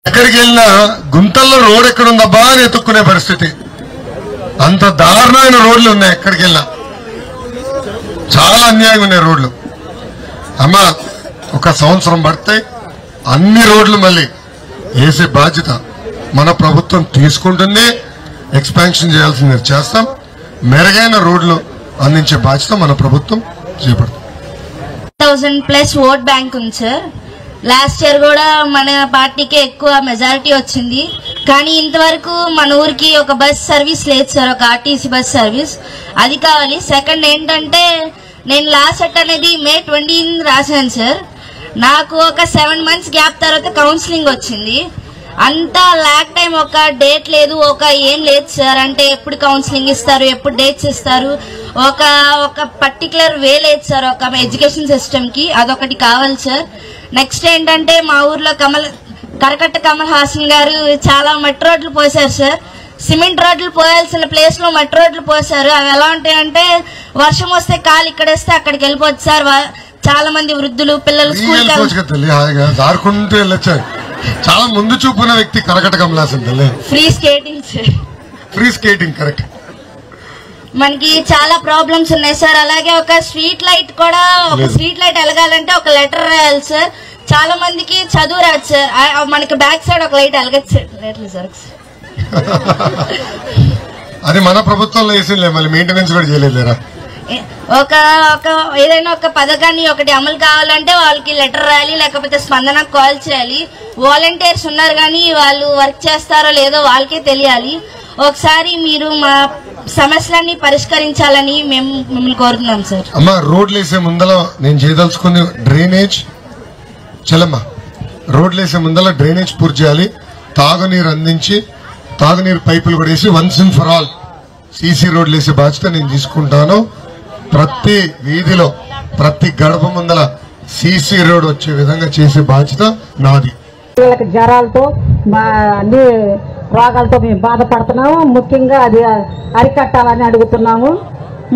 ఎక్కడికి వెళ్ళినా గుంతల్లో రోడ్ ఎక్కడుందబ్బా అని ఎత్తుక్కునే పరిస్థితి. అంత దారుణమైన రోడ్లు ఉన్నాయి. ఎక్కడికి వెళ్ళినా చాలా అన్యాయం ఉన్నాయి రోడ్లు. అమ్మా ఒక సంవత్సరం పడితే అన్ని రోడ్లు మళ్ళీ వేసే బాధ్యత మన ప్రభుత్వం తీసుకుంటుంది. ఎక్స్పాన్షన్ చేయాల్సింది చేస్తాం. మెరుగైన రోడ్లు అందించే బాధ్యత మన ప్రభుత్వం చేపడుతుంది. 1000+ ఓట్ బ్యాంక్ ఉంది సార్. లాస్ట్ ఇయర్ కూడా మన పార్టీకే ఎక్కువ మెజారిటీ వచ్చింది. కానీ ఇంతవరకు మన ఊరికి ఒక బస్ సర్వీస్ లేదు సార్, ఒక ఆర్టీసీ బస్ సర్వీస్. అది కావాలి. సెకండ్ ఏంటంటే నేను లాస్ట్ సెట్ అనేది May 20 రాశాను సార్. నాకు ఒక 7 months గ్యాప్ తర్వాత కౌన్సిలింగ్ వచ్చింది. అంతా ల్యాక్ టైం, ఒక డేట్ లేదు, ఒక ఏం లేదు సార్. అంటే ఎప్పుడు కౌన్సిలింగ్ ఇస్తారు, ఎప్పుడు డేట్స్ ఇస్తారు, ఒక పర్టికులర్ వే లేదు సార్ ఒక ఎడ్యుకేషన్ సిస్టమ్ కి. అదొకటి కావాలి సార్. నెక్స్ట్ ఏంటంటే మా ఊర్లో కరకట్ట కమల్ హాసన్ గారు చాలా మట్టి రోడ్లు పోసారు సార్. సిమెంట్ రోడ్లు పోయాల్సిన ప్లేస్ లో మట్టి రోడ్లు పోసారు. అవి ఎలా ఉంటాయంటే వర్షం వస్తే కాలు ఇక్కడేస్తే అక్కడికి వెళ్ళిపోవచ్చు సార్. చాలా మంది వృద్ధులు పిల్లలు స్కూల్ చాలా ముందు చూపున్న వ్యక్తి కరకట్ట Kamal Haasan. Free skating sir. Free skating correct. మనకి చాలా ప్రాబ్లమ్స్ ఉన్నాయి సార్. అలాగే ఒక స్ట్రీట్ లైట్ కూడా, ఒక స్ట్రీట్ లైట్ వెలగాలంటే ఒక లెటర్ రాయాలి సార్. చాలా మందికి చదువు రాదు సార్. మనకి బ్యాక్ సైడ్ ఒక లైట్ వెలగచ్చు సార్. లెటర్ సార్ అది మన ప్రభుత్వంలో వేసిందిలే, మళ్ళీ మెయింటెనెన్స్ కూడా చేయలేదురా. ఏదైనా ఒక పథకాన్ని ఒకటి అమలు కావాలంటే వాళ్ళకి లెటర్ రాయాలి, లేకపోతే స్పందనకు కాల్ చేయాలి. వాలంటీర్స్ ఉన్నారు కానీ వాళ్ళు వర్క్ చేస్తారో లేదో వాళ్ళకే తెలియాలి. ఒకసారి మీరు మా సమస్యలన్నీ పరిష్కరించాలని మేము మిమ్మల్ని కోరుతున్నాం సార్. అమ్మా రోడ్లు వేసే ముందర నేను చేయదలుచుకుని డ్రైనేజ్ చలమ్మా. రోడ్లు వేసే ముందర డ్రైనేజ్ పూర్తి చేయాలి. తాగునీరు అందించి తాగునీరు పైపులు కూడా వేసి once and for all CC రోడ్లు వేసే బాధ్యత నేను తీసుకుంటాను. ప్రతి వీధిలో ప్రతి గడప ముందల సీసీ రోడ్ వచ్చే విధంగా చేసే బాధ్యత నాది. జ్వరాలతో అన్ని రోగాలతో మేము బాధపడుతున్నాము. ముఖ్యంగా అది అరికట్టాలని అడుగుతున్నాము.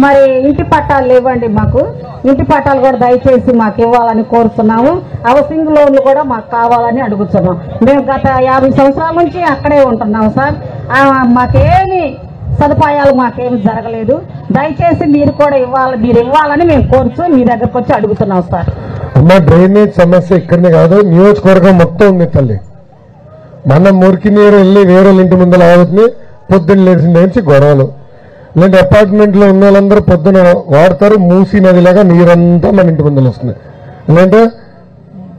మరి ఇంటి పట్టాలు లేవండి మాకు. ఇంటి పట్టాలు కూడా దయచేసి మాకు ఇవ్వాలని కోరుతున్నాము. హౌసింగ్ లోన్లు కూడా మాకు కావాలని అడుగుతున్నాం. మేము గత 50 సంవత్సరాల నుంచి అక్కడే ఉంటున్నాము సార్. మాకేమి సదుపాయాలు మాకేమి జరగలేదు. దయచేసి మీరు కూడా ఇవ్వాలని మేము కోరుతూ మీ దగ్గరకు వచ్చి అడుగుతున్నాం సార్. అమ్మ డ్రైనేజ్ సమస్య ఇక్కడనే కాదు, నియోజకవర్గం మొత్తం ఉంది తల్లి. మనం మురికి నీరు వెళ్ళి వేరే ఇంటి ముందర ఆవుతుంది. పొద్దున్న లేచిన నుంచి గొడవలు. ఇలాంటి అపార్ట్మెంట్ లో ఉన్న వాళ్ళందరూ పొద్దున వాడతారు. మూసీ నదిలాగా నీరంతా మన ఇంటి ముందర వస్తుంది. ఎందుకంటే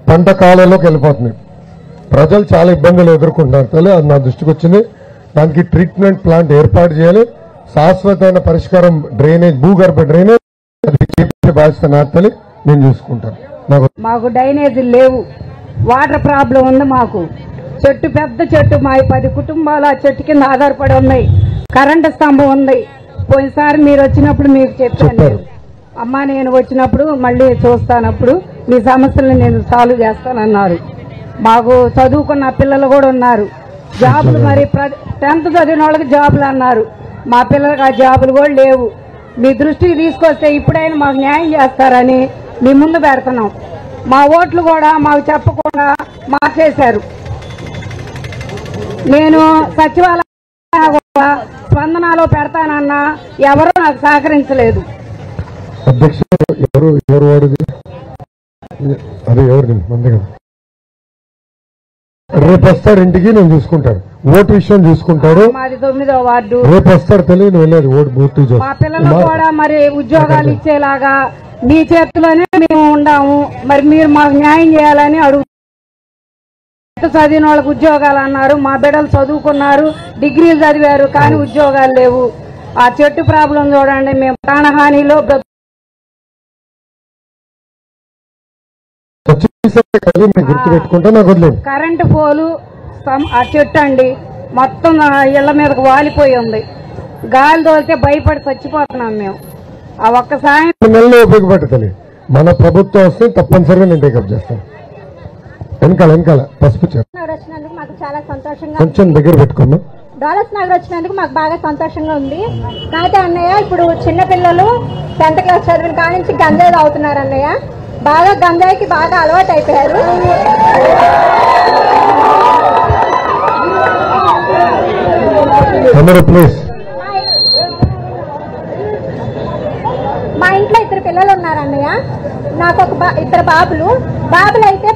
పంట కాలంలోకి వెళ్ళిపోతుంది. ప్రజలు చాలా ఇబ్బందులు ఎదుర్కొంటున్నారు తల్లి. అది నా దృష్టికి వచ్చింది. దానికి ట్రీట్మెంట్ ప్లాంట్ ఏర్పాటు చేయాలి. శాశ్వతమైన పరిష్కారం డ్రైనేజ్, భూగర్భ డ్రైనేజ్ అది చేసే బాధ్యత నా తల్లి నేను చూసుకుంటాను. మాకు డ్రైనేజ్ లేవు. వాటర్ ప్రాబ్లం ఉంది మాకు. చెట్టు పెద్ద చెట్టు, మా 10 కుటుంబాలు ఆ చెట్టు కింద ఆధారపడి ఉన్నాయి. కరెంటు స్తంభం ఉంది. పోయినసారి మీరు వచ్చినప్పుడు మీకు చెప్పాను అమ్మా, నేను వచ్చినప్పుడు మళ్ళీ చూస్తానప్పుడు మీ సమస్యలను నేను సాల్వ్ చేస్తానన్నారు. మాకు చదువుకున్న పిల్లలు కూడా ఉన్నారు. జాబులు మరి 10th చదివిన వాళ్ళకి జాబులు అన్నారు. మా పిల్లలకి ఆ జాబులు కూడా లేవు. మీ దృష్టికి తీసుకొస్తే ఇప్పుడైనా మాకు న్యాయం చేస్తారని మీ ముందు పెడుతున్నాం. మా ఓట్లు కూడా మాకు చెప్పకుండా మార్చేశారు. నేను సచివాలయం స్పందనలో పెడతానన్నా ఎవరూ నాకు సహకరించలేదు. రేపు వస్తారు ఇంటికి, నేను చూసుకుంటాను. ఓటు విషయం చూసుకుంటారు. మాది 9వ వార్డు. రేపు వస్తారు తెలియదు వెళ్ళేది ఓటు బూత్. మా పిల్లలకు కూడా మరి ఉద్యోగాలు ఇచ్చేలాగా మీ చేతిలోనే మేము ఉండాము. మరి మీరు మాకు న్యాయం చేయాలని అడుగు. చదివిన వాళ్ళకి ఉద్యోగాలు అన్నారు. మా బిడ్డలు చదువుకున్నారు, డిగ్రీలు చదివారు, కానీ ఉద్యోగాలు లేవు. ఆ చెట్టు ప్రాబ్లం చూడండి. మేము ప్రాణహానిలో కరెంటు పోలు ఆ చెట్టు అండి మొత్తం ఇళ్ల మీదకి వాలిపోయి ఉంది. గాలి తోలితే భయపడి చచ్చిపోతున్నాం మేము. ఆ ఒక్క సాయం ఉపయోగపడుతుంది. మన ప్రభుత్వం వస్తే తప్పనిసరిగా నేను టేకప్ చేస్తాను. వెనకాల పసుపు వచ్చినందుకు మాకు చాలా సంతోషంగా, కొంచెం దగ్గర పెట్టుకున్నాం. డాలర్స్ నగర్ వచ్చినందుకు మాకు బాగా సంతోషంగా ఉంది. కాకపోతే అన్నయ్య ఇప్పుడు చిన్నపిల్లలు 10th క్లాస్ చదివిన కాడి నుంచి గంజాయి తాగుతున్నారు అన్నయ్య. బాగా గంజాయికి బాగా అలవాటు అయిపోయారు. అందరూ ప్లీజ్. మా ఇంట్లో 2 పిల్లలు ఉన్నారన్నయ్య. నాకు ఒక ఇద్దరు బాబులు అయితే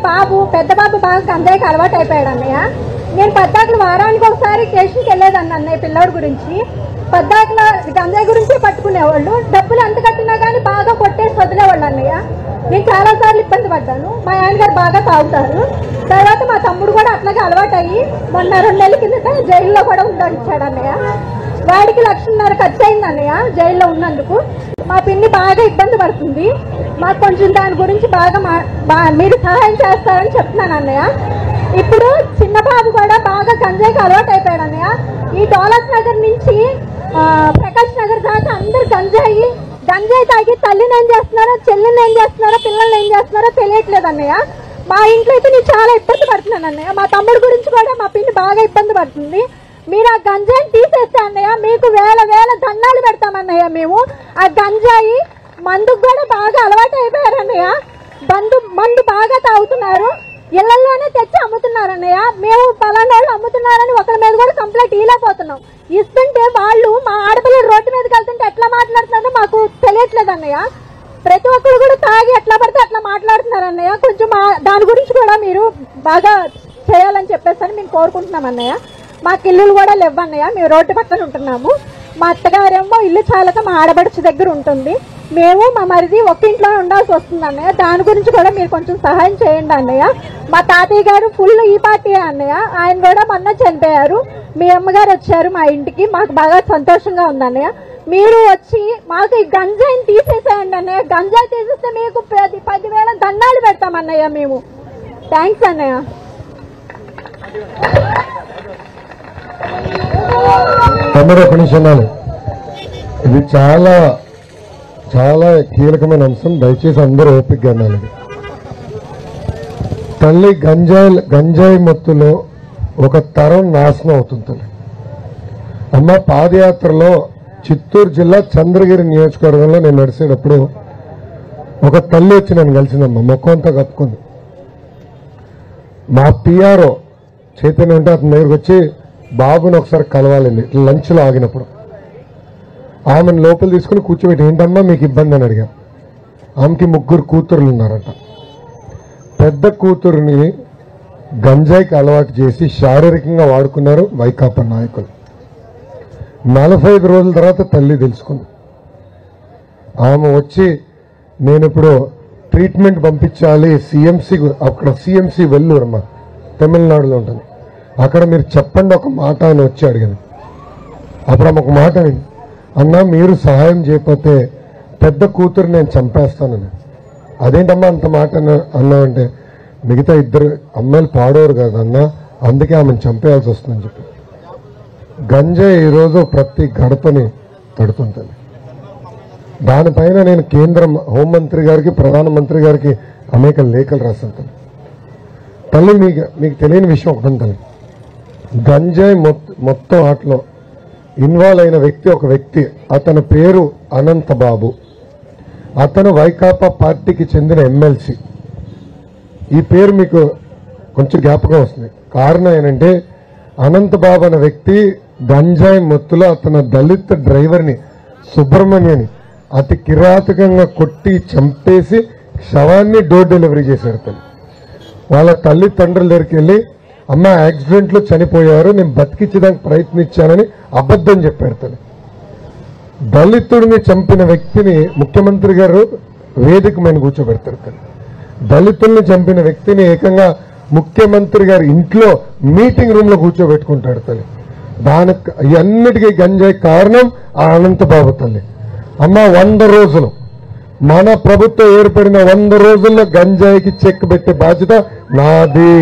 పెద్ద బాబు బాగా గంజాయికి అలవాటు అయిపోయాడు అన్నయ్య. నేను పద్దాకులు వారానికి ఒకసారి స్టేషన్కి వెళ్ళేదాన్ని అన్నయ్య పిల్లోడి గురించి. పద్దాకుల గంజాయి గురించి పట్టుకునేవాళ్ళు. డబ్బులు ఎంత కట్టినా కానీ బాగా కొట్టేసి వదిలేవాళ్ళు అన్నయ్య. నేను చాలా సార్లు ఇబ్బంది పడ్డాను. మా ఆయనగారు బాగా తాగుతారు. తర్వాత మా తమ్ముడు కూడా అట్లాగే అలవాటు అయ్యి మొన్న 2 నెలల కిందట జైల్లో కూడా ఉండొచ్చాడు అన్నయ్య. వాడికి 1,50,000 ఖర్చు అయింది అన్నయ్య జైల్లో ఉన్నందుకు. మా పిన్ని బాగా ఇబ్బంది పడుతుంది. మాకు కొంచెం దాని గురించి మీరు సహాయం చేస్తారని చెప్తున్నాను అన్నయ్య. ఇప్పుడు చిన్న బాబు కూడా బాగా గంజాయికి అలవాటు అయిపోయాడు అన్నయ్య. ఈ డోలస్ నగర్ నుంచి ప్రకాష్ నగర్ దాకా అందరు గంజాయి తాగి తల్లిని ఏం చేస్తున్నారో, చెల్లిని ఏం చేస్తున్నారో, పిల్లల్ని ఏం చేస్తున్నారో తెలియట్లేదు అన్నయ్య. మా ఇంట్లో అయితే నేను చాలా ఇబ్బంది పడుతున్నాను అన్నయ్య. మా తమ్ముడు గురించి కూడా మా పిన్ని బాగా ఇబ్బంది పడుతుంది. మీరు ఆ గంజాయిని తీసేస్తే అన్నయ్య మీకు వేల దండాలు పెడతామన్నయ్య. మేము ఆ గంజాయి మందుకు కూడా బాగా అలవాటు అయిపోయారు అన్నయ్య. మందు బాగా తాగుతున్నారు. ఇళ్లలోనే తెచ్చి అమ్ముతున్నారు అన్నయ్య. మేము పలానా వాళ్ళు అమ్ముతున్నారని ఒకరి మీద కూడా కంప్లైంట్ ఇవ్వలేకపోతున్నాం. ఇస్తుంటే వాళ్ళు మా ఆడపిల్లలు రోడ్డు మీదకి వెళ్తుంటే ఎట్లా మాట్లాడుతున్నారో మాకు తెలియట్లేదు అన్నయ్య. ప్రతి ఒక్కరు కూడా తాగి ఎట్లా పడితే అట్లా మాట్లాడుతున్నారు అన్నయ్య. కొంచెం దాని గురించి కూడా మీరు బాగా చేయాలని చెప్పేసి మేము కోరుకుంటున్నాం అన్నయ్య. మాకు ఇల్లులు కూడా లేవన్నయ్య. మేము రోడ్డు పక్కన ఉంటున్నాము. మా అత్తగారేమో ఇల్లు చాలక మా ఆడబడుచు దగ్గర ఉంటుంది. మేము మా మరిది ఒక్క ఇంట్లో ఉండాల్సి వస్తుంది అన్నయ్య. దాని గురించి కూడా మీరు కొంచెం సహాయం చేయండి అన్నయ్య. మా తాతయ్య గారు ఫుల్ ఈ పార్టీయే అన్నయ్య. ఆయన కూడా మొన్న చనిపోయారు. మీ అమ్మగారు వచ్చారు మా ఇంటికి. మాకు బాగా సంతోషంగా ఉంది అన్నయ్య. మీరు వచ్చి మాకు ఈ గంజాయిని తీసేసేయండి అన్నయ్య. గంజాయి తీసేస్తే మీకు 10,000 దండాలు పెడతాం అన్నయ్య మేము. థ్యాంక్స్ అన్నయ్య. అందరూ ఒక నిమిషం. ఇది చాలా చాలా కీలకమైన అంశం. దయచేసి అందరూ ఓపికగా అనాలి. తల్లి గంజాయి మత్తులో ఒక తరం నాశనం అవుతుంది తల్లి. అమ్మ పాదయాత్రలో చిత్తూరు జిల్లా చంద్రగిరి నియోజకవర్గంలో నేను నడిచేటప్పుడు ఒక తల్లి వచ్చి నన్ను కలిసిందమ్మ. మొక్క అంతా కప్పుకుంది. మా పిఆర్ఓ చైతన్య ఉంటే అతని దగ్గరికి వచ్చి బాబుని ఒకసారి కలవాలండి లంచ్లో ఆగినప్పుడు. ఆమెను లోపల తీసుకుని కూర్చోబెట్టి ఏంటమ్మా మీకు ఇబ్బంది అని అడిగా. ఆమెకి 3 కూతుర్లు ఉన్నారట. పెద్ద కూతురుని గంజాయికి అలవాటు చేసి శారీరకంగా వాడుకున్నారు వైకాపా నాయకులు. 45 రోజుల తర్వాత తల్లి తెలుసుకుంది. ఆమె వచ్చి నేను ఇప్పుడు ట్రీట్మెంట్ పంపించాలి సిఎంసి, అక్కడ సిఎంసి వెల్లూరు అమ్మా తమిళనాడులో ఉంటుంది, అక్కడ మీరు చెప్పండి ఒక మాట అని వచ్చి అడిగాను. అప్పుడు ఆమె ఒక మాట విని, అన్నా మీరు సహాయం చేయకపోతే పెద్ద కూతురు నేను చంపేస్తానని. అదేంటమ్మా అంత మాట అన్నావంటే, మిగతా 2 అమ్మాయిలు పాడోరు కదా అన్న, అందుకే ఆమెను చంపేయాల్సి వస్తుందని చెప్పి. గంజాయి ఈరోజు ప్రతి గడపని తడుతుంటుంది. దానిపైన నేను కేంద్ర హోంమంత్రి గారికి ప్రధానమంత్రి గారికి అనేక లేఖలు రాశాను. తల్లి మీకు తెలియని విషయం ఒకటి ఉంటుంది. గంజాయి మొత్తం ఆటలో ఇన్వాల్వ్ అయిన వ్యక్తి ఒక వ్యక్తి, అతని పేరు అనంత బాబు. అతను వైకాపా పార్టీకి చెందిన ఎమ్మెల్సీ. ఈ పేరు మీకు కొంచెం జ్ఞాపకం వస్తుంది. కారణం ఏంటంటే అనంత బాబు అనే వ్యక్తి గంజాయి మత్తులో అతను దళిత డ్రైవర్ని సుబ్రహ్మణ్యని అతి కిరాతకంగా కొట్టి చంపేసి శవాన్ని డోర్ డెలివరీ చేశారు. తల్లి వాళ్ళ తల్లిదండ్రుల దగ్గరికి వెళ్ళి, అమ్మ యాక్సిడెంట్లో చనిపోయారు, నేను బతికించడానికి ప్రయత్నించానని అబద్ధం చెప్పారు. తల్లి దళితుడిని చంపిన వ్యక్తిని ముఖ్యమంత్రి గారు వేదిక మీద కూర్చోబెడతారు. తల్లి దళితుల్ని చంపిన వ్యక్తిని ఏకంగా ముఖ్యమంత్రి గారి ఇంట్లో మీటింగ్ రూమ్ లో కూర్చోబెట్టుకుంటాడు. తల్లి దానికి అన్నిటికీ గంజాయి కారణం ఆ అనంతబాబు. తల్లి అమ్మ 100 రోజులు మన ప్రభుత్వం ఏర్పడిన 100 రోజుల్లో గంజాయికి చెక్ పెట్టే బాధ్యత నాది.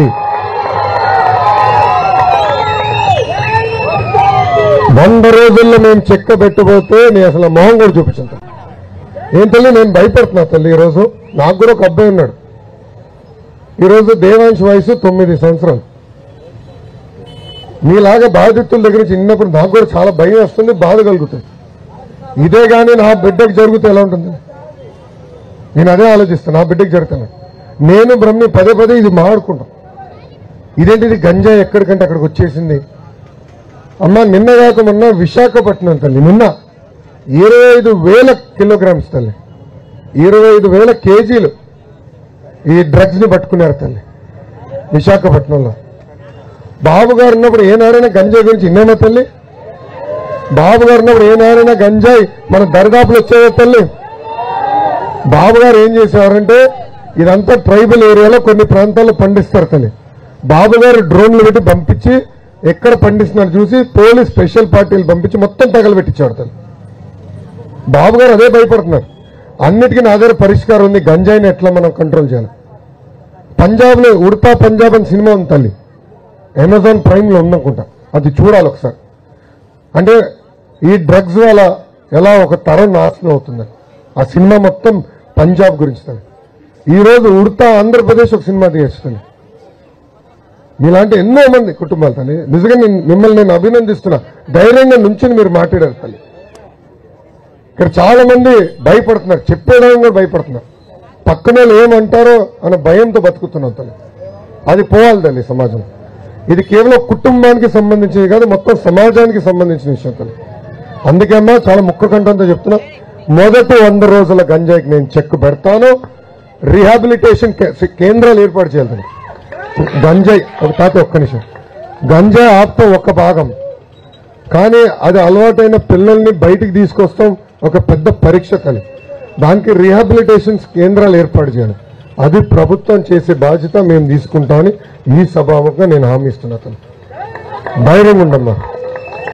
వంద రోజుల్లో మేము చెక్క పెట్టబోతే నేను అసలు మొహం కూడా చూపించాను. ఏం తల్లి నేను భయపడుతున్నా తల్లి. ఈరోజు నాకు కూడా ఒక అబ్బాయి ఉన్నాడు. ఈరోజు దేవాంశ్ వయసు 9 సంవత్సరాలు. మీలాగా బాధితుల దగ్గర నుంచి చిన్నప్పుడు నాకు కూడా చాలా భయం వస్తుంది, బాధ కలుగుతుంది. ఇదే కానీ నా బిడ్డకు జరిగితే ఎలా ఉంటుంది? నేను అదే ఆలోచిస్తాను. నా బిడ్డకు జరుగుతాను. నేను బ్రహ్మి పదే ఇది మాట్లాడుకుంటాం. ఇదేంటిది గంజాయి ఎక్కడికంటే అక్కడికి వచ్చేసింది. అమ్మ నిన్న కాక మొన్న విశాఖపట్నం తల్లి నిన్న 25,000 కిలోగ్రామ్స్ తల్లి 25,000 కేజీలు ఈ డ్రగ్స్ ని పట్టుకున్నారు తల్లి విశాఖపట్నంలో. బాబు గారు ఉన్నప్పుడు ఏనాడైనా గంజాయి గురించి విన్నామా తల్లి? బాబు గారు ఉన్నప్పుడు ఏనాడైనా గంజాయి మన దరిదాపులు వచ్చేవా తల్లి? బాబు గారు ఏం చేసేవారంటే ఇదంతా ట్రైబల్ ఏరియాలో కొన్ని ప్రాంతాల్లో పండిస్తారు తల్లి. బాబు గారు డ్రోన్లు పెట్టి పంపించి ఎక్కడ పండిస్తున్నారు చూసి పోలీస్ స్పెషల్ పార్టీలు పంపించి మొత్తం తగలబెట్టించాడు తల్లి. బాబు గారు అదే భయపడుతున్నారు. అన్నిటికీ నా దగ్గర పరిష్కారం ఉంది, గంజాయిని ఎట్లా మనం కంట్రోల్ చేయాలి. పంజాబ్ లో ఉడతా పంజాబ్ అని సినిమా ఉంది తల్లి, అమెజాన్ ప్రైమ్ లో ఉందనుకుంటా, అది చూడాలి ఒకసారి. అంటే ఈ డ్రగ్స్ వల్ల ఎలా ఒక తరం నాశనం అవుతుంది. ఆ సినిమా మొత్తం పంజాబ్ గురించి తల్లి. ఈ రోజు ఉడతా ఆంధ్రప్రదేశ్ ఒక సినిమా తీస్తుంది. మీలాంటి ఎన్నో మంది కుటుంబాలు తల్లి. నిజంగా మిమ్మల్ని నేను అభినందిస్తున్నా, ధైర్యంగా నుంచుని మీరు మాట్లాడారు తల్లి. ఇక్కడ చాలా మంది భయపడుతున్నారు, చెప్పేయడానికి కూడా భయపడుతున్నారు. పక్కన ఏమంటారో అన్న భయంతో బతుకుతున్నాం తల్లి. అది పోవాలి తల్లి సమాజం. ఇది కేవలం కుటుంబానికి సంబంధించింది కాదు, మొత్తం సమాజానికి సంబంధించిన విషయం తల్లి. అందుకే అమ్మా చాలా ముక్క కంఠంతో చెప్తున్నా, మొదటి 100 రోజుల గంజాయికి నేను చెక్ పెడతాను. రీహాబిలిటేషన్ కేంద్రాలు ఏర్పాటు చేయాలి. గంజాయి ఒక్క నిమిషం, గంజాయి ఆప్తం ఒక్క భాగం, కానీ అది అలవాటైన పిల్లల్ని బయటికి తీసుకొస్తాం ఒక పెద్ద పరీక్ష తల్లి. దానికి రీహాబిలిటేషన్ కేంద్రాలు ఏర్పాటు చేయాలి. అది ప్రభుత్వం చేసే బాధ్యత మేము తీసుకుంటామని ఈ సభాముఖంగా నేను హామీ ఇస్తున్నా తల్లి. ధైర్యంగా ఉండమ్మా.